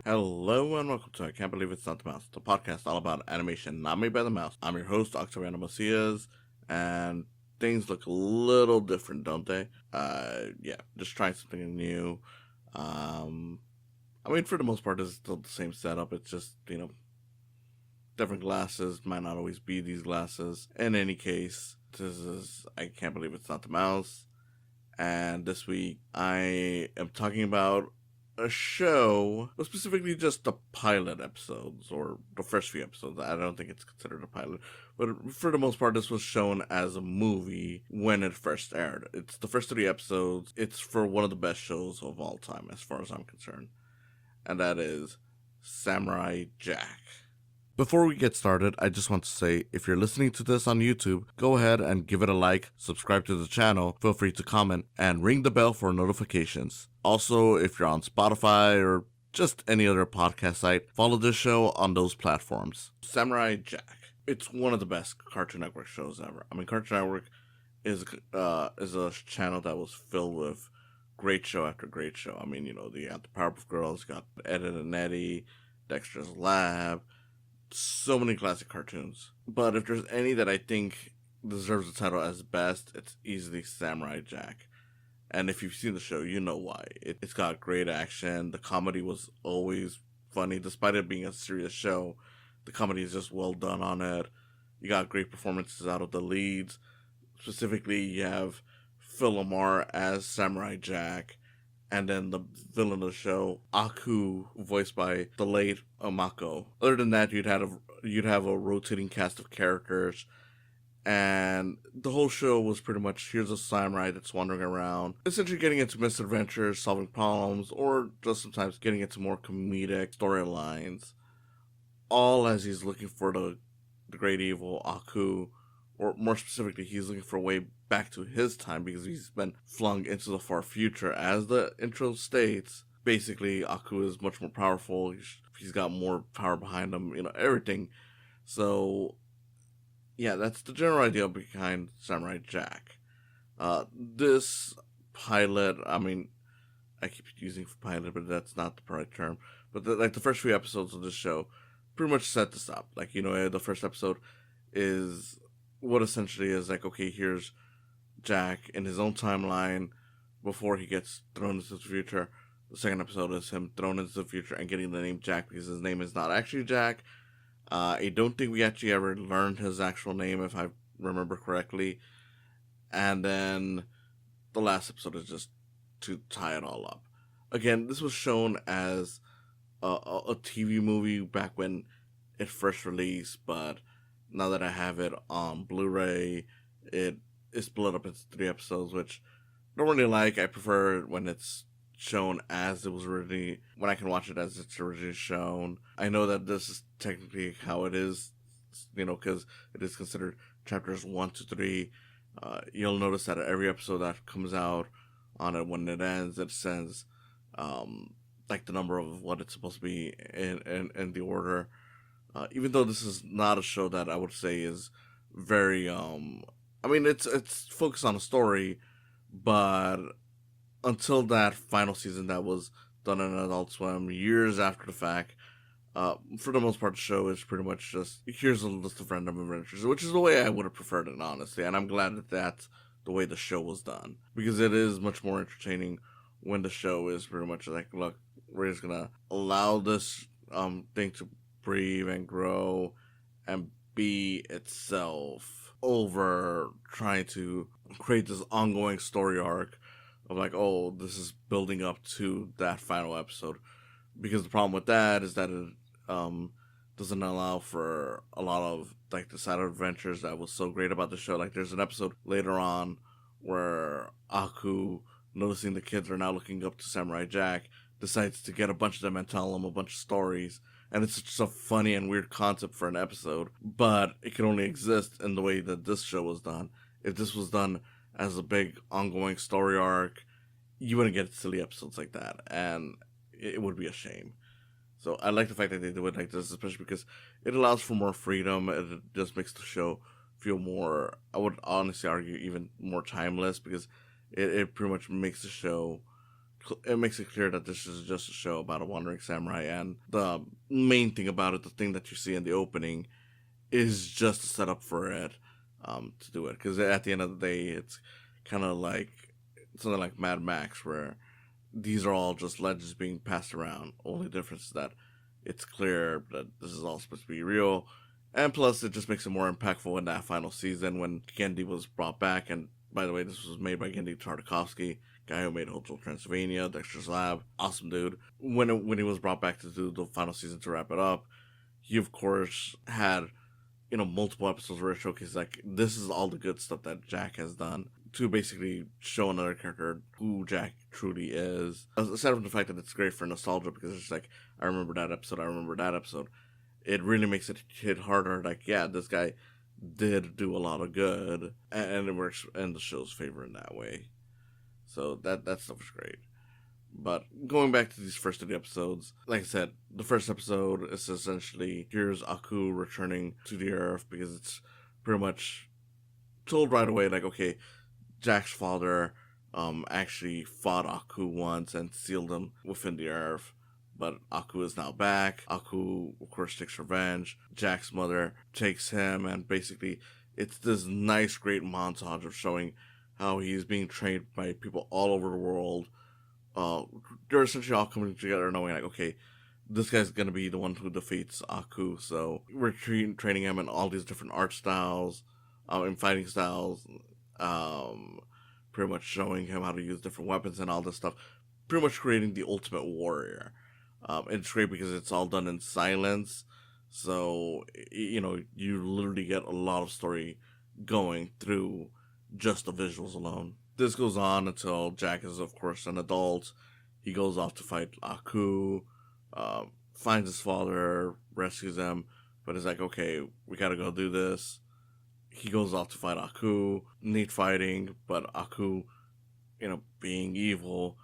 Hello and welcome to I Can't Believe It's Not the Mouse, the podcast all about animation not made by the mouse. I'm your host, Octaviano Macias, and things look a little different, don't they? Just trying something new. For the most part, it's still the same setup. It's just, different glasses. Might not always be these glasses. In any case, this is I Can't Believe It's Not the Mouse. And this week, I am talking about a show, specifically just the pilot episodes, or the first few episodes. I don't think it's considered a pilot, but for the most part, this was shown as a movie when it first aired. It's the first 3 episodes. It's for one of the best shows of all time, as far as I'm concerned, and that is Samurai Jack. Before we get started, I just want to say, if you're listening to this on YouTube, go ahead and give it a like, subscribe to the channel, feel free to comment, and ring the bell for notifications. Also, if you're on Spotify or just any other podcast site, follow this show on those platforms. Samurai Jack. It's one of the best Cartoon Network shows ever. Cartoon Network is a channel that was filled with great show after great show. You got the Powerpuff Girls, you got Ed, Edd n Eddy, Dexter's Lab, so many classic cartoons. But if there's any that I think deserves the title as best, it's easily Samurai Jack. And if you've seen the show, you know why. It's got great action. The comedy was always funny. Despite it being a serious show, the comedy is just well done on it. You got great performances out of the leads. Specifically, you have Phil Lamar as Samurai Jack. And then the villain of the show, Aku, voiced by the late Amako. Other than that, you'd have a rotating cast of characters, and the whole show was pretty much, here's a samurai that's wandering around, essentially getting into misadventures, solving problems, or just sometimes getting into more comedic storylines, all as he's looking for the great evil Aku. Or more specifically, he's looking for a way back to his time because he's been flung into the far future. As the intro states, basically, Aku is much more powerful. He's got more power behind him, everything. So, yeah, that's the general idea behind Samurai Jack. This pilot, I keep using pilot, but that's not the right term. But the first few episodes of this show pretty much set this up. The first episode is what essentially is okay, here's Jack in his own timeline before he gets thrown into the future. The second episode is him thrown into the future and getting the name Jack because his name is not actually Jack. I don't think we actually ever learned his actual name, if I remember correctly. And then the last episode is just to tie it all up. Again, this was shown as a TV movie back when it first released, but now that I have it on Blu-ray, it is split up into 3 episodes, which I don't really like. I prefer when it's shown as it was originally, when I can watch it as it's originally shown. I know that this is technically how it is, because it is considered chapters 1 to 3. You'll notice that every episode that comes out on it, when it ends, it says the number of what it's supposed to be in the order. Even though this is not a show that I would say is very, it's focused on a story, but until that final season that was done on Adult Swim years after the fact, for the most part, the show is pretty much just, here's a list of random adventures, which is the way I would have preferred it, honestly, and I'm glad that that's the way the show was done, because it is much more entertaining when the show is pretty much look, we're just gonna allow this thing to breathe and grow and be itself over trying to create this ongoing story arc of this is building up to that final episode. Because the problem with that is that it doesn't allow for a lot of the side adventures that was so great about the show. There's an episode later on where Aku, noticing the kids are now looking up to Samurai Jack, decides to get a bunch of them and tell them a bunch of stories. And it's just a funny and weird concept for an episode, but it can only exist in the way that this show was done. If this was done as a big ongoing story arc, you wouldn't get silly episodes like that, and it would be a shame. So I like the fact that they do it like this, especially because it allows for more freedom. It just makes the show feel more, I would honestly argue, even more timeless, because it pretty much makes the show it makes it clear that this is just a show about a wandering samurai, and the main thing about it, the thing that you see in the opening, is just a setup for it, to do it. Because at the end of the day, it's kind of like something like Mad Max, where these are all just legends being passed around. Only difference is that it's clear that this is all supposed to be real. And plus, it just makes it more impactful in that final season when Gendy was brought back. And by the way, this was made by Gendy Tartakovsky, guy who made Hotel Transylvania, Dexter's Lab. Awesome dude. When he was brought back to do the final season to wrap it up, he, of course, had, multiple episodes where it showcased, like, this is all the good stuff that Jack has done to basically show another character who Jack truly is. Aside from the fact that it's great for nostalgia, because it's like, I remember that episode, it really makes it hit harder, like, yeah, this guy did do a lot of good, and it works in the show's favor in that way. So that stuff is great. But going back to these first 3 episodes, like I said, the first episode is essentially, here's Aku returning to the Earth, because it's pretty much told right away, like, okay, Jack's father actually fought Aku once and sealed him within the Earth. But Aku is now back. Aku, of course, takes revenge. Jack's mother takes him, and basically it's this nice, great montage of showing how he's being trained by people all over the world. They're essentially all coming together knowing, like, okay, this guy's going to be the one who defeats Aku. So we're training him in all these different art styles, and fighting styles, pretty much showing him how to use different weapons and all this stuff. Pretty much creating the ultimate warrior. It's great because it's all done in silence. So, you literally get a lot of story going through just the visuals alone. This goes on until Jack is, of course, an adult. He goes off to fight Aku, finds his father, rescues him, but is like, okay, we gotta go do this. He goes off to fight Aku, neat fighting, but Aku, being evil,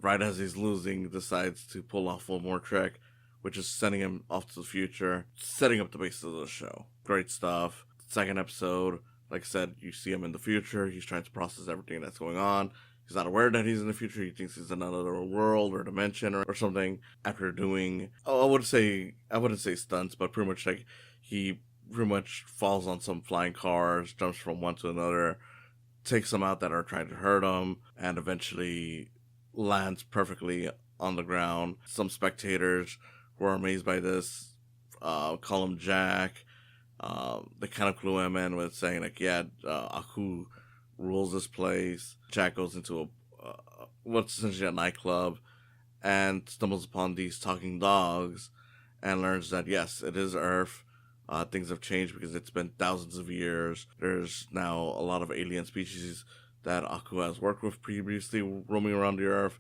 right as he's losing, decides to pull off one more trick, which is sending him off to the future, setting up the basis of the show. Great stuff. Second episode, like I said, you see him in the future. He's trying to process everything that's going on. He's not aware that he's in the future. He thinks he's in another world or dimension or something. After doing, I wouldn't say stunts, but pretty much like he pretty much falls on some flying cars, jumps from one to another, takes some out that are trying to hurt him, and eventually lands perfectly on the ground. Some spectators who are amazed by this call him Jack. They kind of clue him in with saying, like, yeah, Aku rules this place. Jack goes into what's essentially a nightclub and stumbles upon these talking dogs and learns that, yes, it is Earth. Things have changed because it's been thousands of years. There's now a lot of alien species that Aku has worked with previously roaming around the Earth,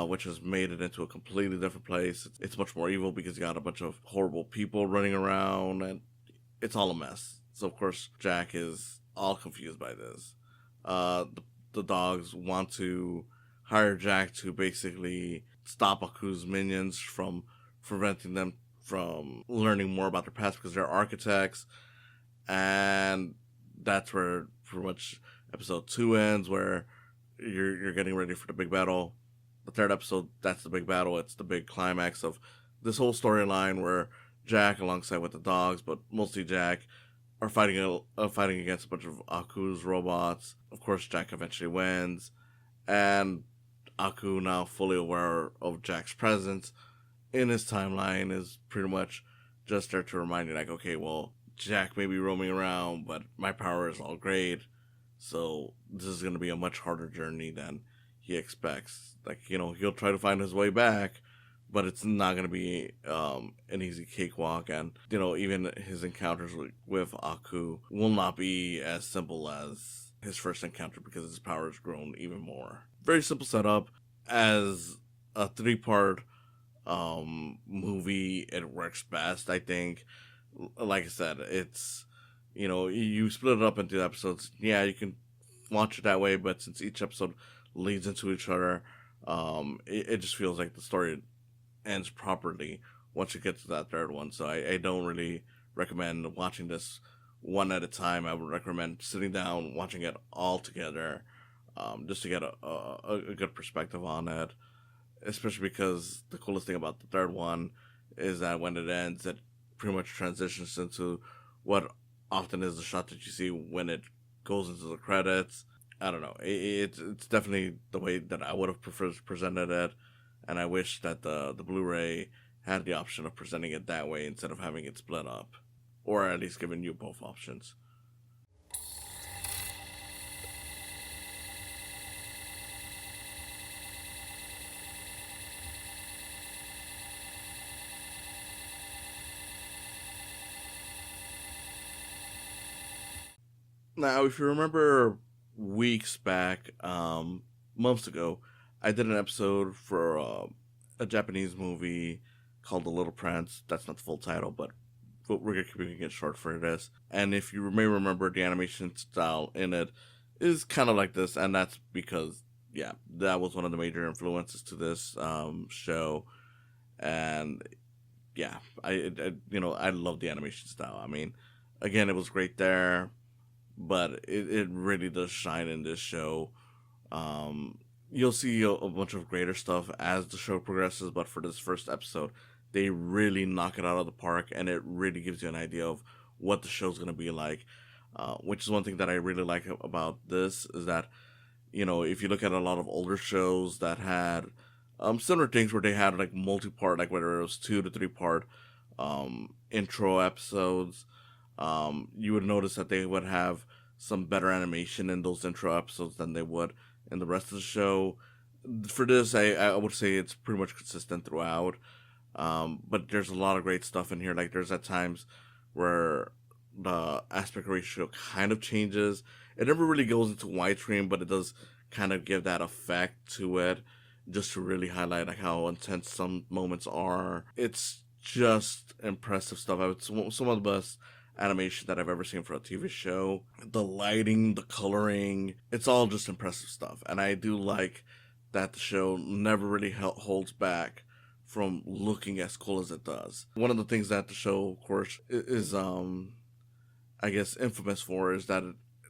which has made it into a completely different place. It's much more evil because you got a bunch of horrible people running around, and it's all a mess. So, of course, Jack is all confused by this. The dogs want to hire Jack to basically stop Aku's minions from preventing them from learning more about their past because they're architects. And that's where pretty much episode 2 ends, where you're getting ready for the big battle. The third episode, that's the big battle. It's the big climax of this whole storyline where Jack, alongside with the dogs, but mostly Jack, are fighting against a bunch of Aku's robots. Of course, Jack eventually wins, and Aku, now fully aware of Jack's presence in his timeline, is pretty much just there to remind you, like, okay, well, Jack may be roaming around, but my power is all great, so this is going to be a much harder journey than he expects. Like, he'll try to find his way back, but it's not going to be an easy cakewalk, and, even his encounters with Aku will not be as simple as his first encounter because his power has grown even more. Very simple setup. As a 3-part movie, it works best, I think. Like I said, it's, you split it up into episodes. Yeah, you can watch it that way, but since each episode leads into each other, it just feels like the story ends properly once you get to that third one. So I don't really recommend watching this one at a time. I would recommend sitting down, watching it all together, just to get a good perspective on it. especially because the coolest thing about the third one is that when it ends, it pretty much transitions into what often is the shot that you see when it goes into the credits. I don't know. It's definitely the way that I would have presented it, and I wish that the Blu-ray had the option of presenting it that way instead of having it split up, or at least giving you both options. Now, if you remember weeks back, months ago, I did an episode for a Japanese movie called The Little Prince. That's not the full title, but we're keeping it short for this. And if you may remember, the animation style in it is kind of like this, and that's because, yeah, that was one of the major influences to this show. And yeah, I love the animation style. I mean, again, it was great there, but it really does shine in this show. You'll see a bunch of greater stuff as the show progresses, but for this first episode, they really knock it out of the park, and it really gives you an idea of what the show's going to be like. Which is one thing that I really like about this is that, if you look at a lot of older shows that had similar things where they had like multi-part, like whether it was 2 to 3 part intro episodes, you would notice that they would have some better animation in those intro episodes than they would in the rest of the show. For this, I would say it's pretty much consistent throughout. But there's a lot of great stuff in here. Like there's at times where the aspect ratio kind of changes. It never really goes into widescreen, but it does kind of give that effect to it, just to really highlight like how intense some moments are. It's just impressive stuff. Some of the best animation that I've ever seen for a TV show. The lighting, the coloring, it's all just impressive stuff. And I do like that the show never really holds back from looking as cool as it does. One of the things that the show, of course, is I guess infamous for is that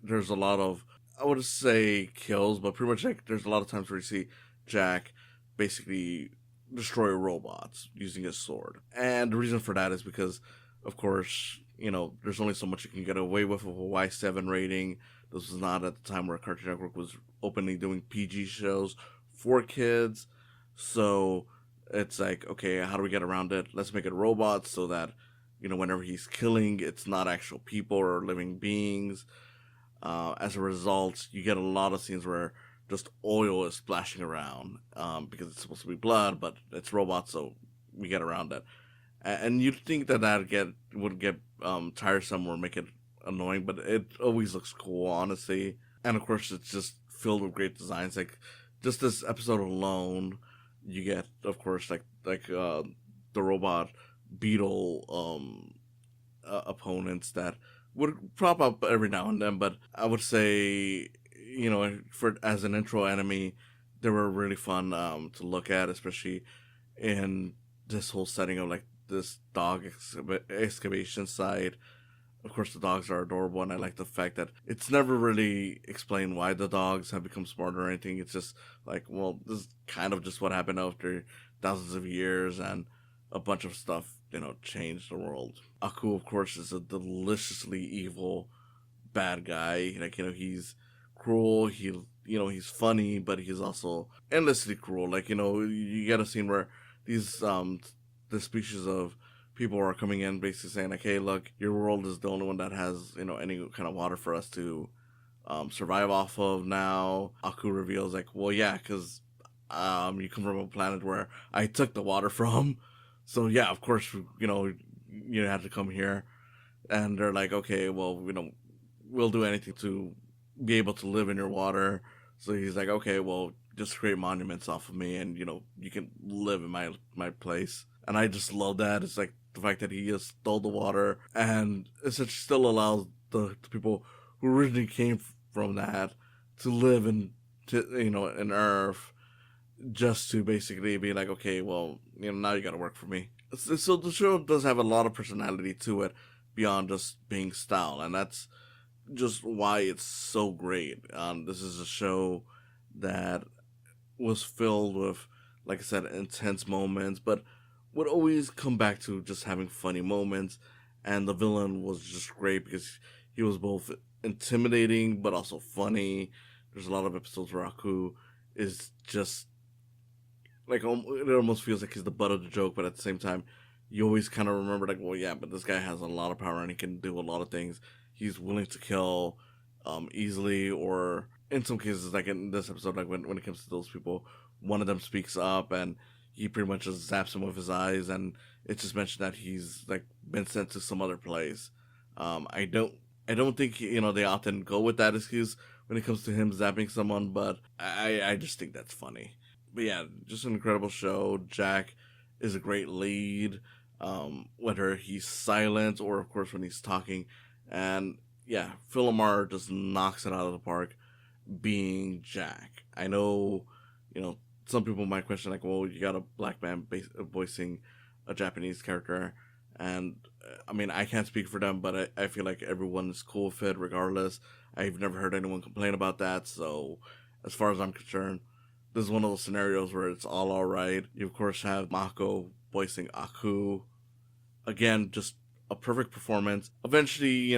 there's a lot of, I would say kills, but pretty much like there's a lot of times where you see Jack basically destroy robots using his sword. And the reason for that is because, of course, there's only so much you can get away with a Y7 rating. This was not at the time where Cartoon Network was openly doing PG shows for kids. So it's like, okay, how do we get around it? Let's make it robots so that, whenever he's killing, it's not actual people or living beings. As a result, you get a lot of scenes where just oil is splashing around because it's supposed to be blood, but it's robots, so we get around it. And you'd think that would get tiresome or make it annoying, but it always looks cool, honestly. And of course, it's just filled with great designs. Like just this episode alone, you get, of course, like the robot beetle opponents that would prop up every now and then. But I would say, for as an intro enemy, they were really fun to look at, especially in this whole setting of like this dog excavation site. Of course, the dogs are adorable, and I like the fact that it's never really explained why the dogs have become smarter or anything. It's just like, well, this is kind of just what happened after thousands of years, and a bunch of stuff, changed the world. Aku, of course, is a deliciously evil bad guy. Like, he's cruel, he's funny, but he's also endlessly cruel. Like, you get a scene where these, the species of people are coming in basically saying like, hey, look, your world is the only one that has, any kind of water for us to survive off of now. Aku reveals like, well, yeah, because you come from a planet where I took the water from. So yeah, of course, you had to come here. And they're like, okay, well, we'll do anything to be able to live in your water. So he's like, okay, well, just create monuments off of me, and you can live in my place. And I just love that. It's like the fact that he just stole the water and essentially still allows the people who originally came from that to live in Earth, just to basically be like, okay, well, now you got to work for me. So the show does have a lot of personality to it beyond just being style, and that's just why it's so great. This is a show that was filled with like I said, intense moments, but would always come back to just having funny moments. And the villain was just great because he was both intimidating but also funny. There's a lot of episodes where Aku is just like, it almost feels like he's the butt of the joke, but at the same time, you always kind of remember, like, well, yeah, but this guy has a lot of power and he can do a lot of things. He's willing to kill easily, or in some cases, like in this episode, like when it comes to those people, one of them speaks up and he pretty much just zaps him with his eyes, and it's just mentioned that he's like been sent to some other place. I don't think they often go with that excuse when it comes to him zapping someone, but I just think that's funny. But yeah, just an incredible show. Jack is a great lead, whether he's silent or of course when he's talking, and yeah, Phil Lamar just knocks it out of the park being Jack. I know, some people might question, like, well, you got a black man voicing a Japanese character, and I mean, I can't speak for them, but I feel like everyone is cool with it regardless. I've never heard anyone complain about that, so as far as I'm concerned, this is one of those scenarios where it's all alright. You, of course, have Mako voicing Aku. Again, just a perfect performance. Eventually,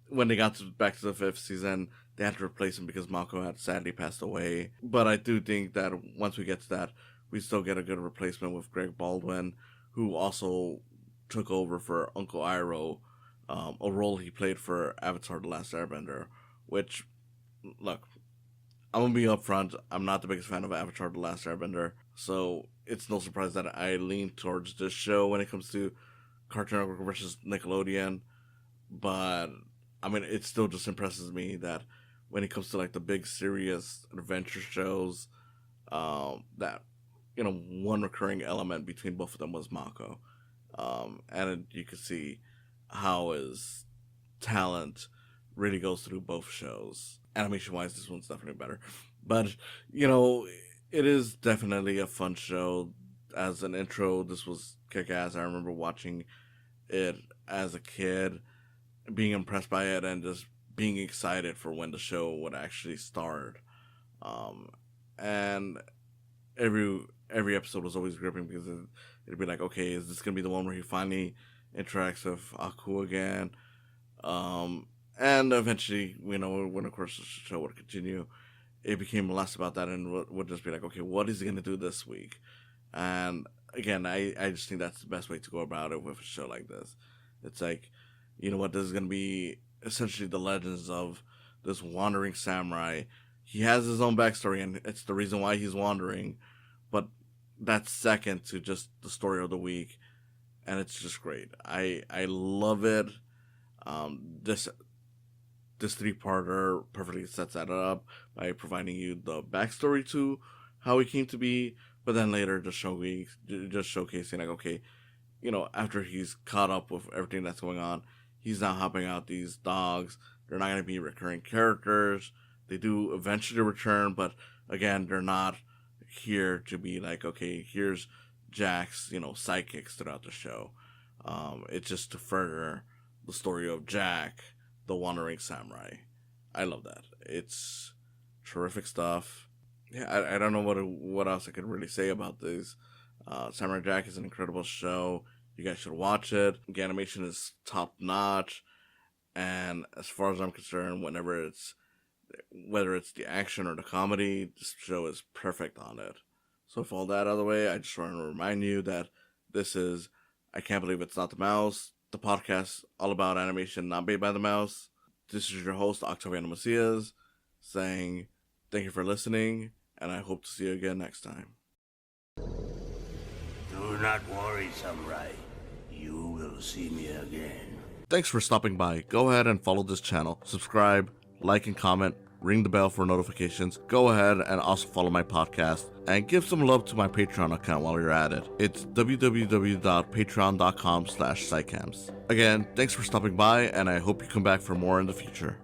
when they got back to the 5th season, they had to replace him because Mako had sadly passed away. But I do think that once we get to that, we still get a good replacement with Greg Baldwin, who also took over for Uncle Iroh, a role he played for Avatar: The Last Airbender, which, look, I'm going to be upfront, I'm not the biggest fan of Avatar: The Last Airbender, so it's no surprise that I lean towards this show when it comes to Cartoon Network versus Nickelodeon, but, I mean, it still just impresses me that when it comes to, like, the big, serious adventure shows, that, one recurring element between both of them was Mako, and you could see how his talent really goes through both shows. Animation-wise, this one's definitely better. But, it is definitely a fun show. As an intro, this was kick-ass. I remember watching it as a kid, being impressed by it, and just being excited for when the show would actually start. And every episode was always gripping because it'd be like, okay, is this going to be the one where he finally interacts with Aku again? And eventually, when of course the show would continue, it became less about that and would just be like, okay, what is he going to do this week? And again, I just think that's the best way to go about it with a show like this. It's like, this is going to be essentially the legends of this wandering samurai. He has his own backstory, and it's the reason why he's wandering, but that's second to just the story of the week, and it's just great. I love it. This 3-parter perfectly sets that up by providing you the backstory to how he came to be, but then later just showcasing, like, okay, after he's caught up with everything that's going on, he's now helping out these dogs. They're not going to be recurring characters. They do eventually return, but again, they're not here to be like, okay, here's Jack's, sidekicks throughout the show. It's just to further the story of Jack, the wandering samurai. I love that. It's terrific stuff. Yeah, I don't know what else I could really say about this. Samurai Jack is an incredible show. You guys should watch it. The animation is top notch, and as far as I'm concerned, whether it's the action or the comedy, this show is perfect on it. So with all that out of the way, I just want to remind you that this is I Can't Believe It's Not the Mouse, the podcast all about animation not made by the mouse. This is your host, Octaviano Macias, saying thank you for listening, and I hope to see you again next time. Do not worry, Samurai. You will see me again. Thanks for stopping by. Go ahead and follow this channel. Subscribe, like and comment, ring the bell for notifications. Go ahead and also follow my podcast and give some love to my Patreon account while you're at it. It's www.patreon.com/saicams. Again, thanks for stopping by, and I hope you come back for more in the future.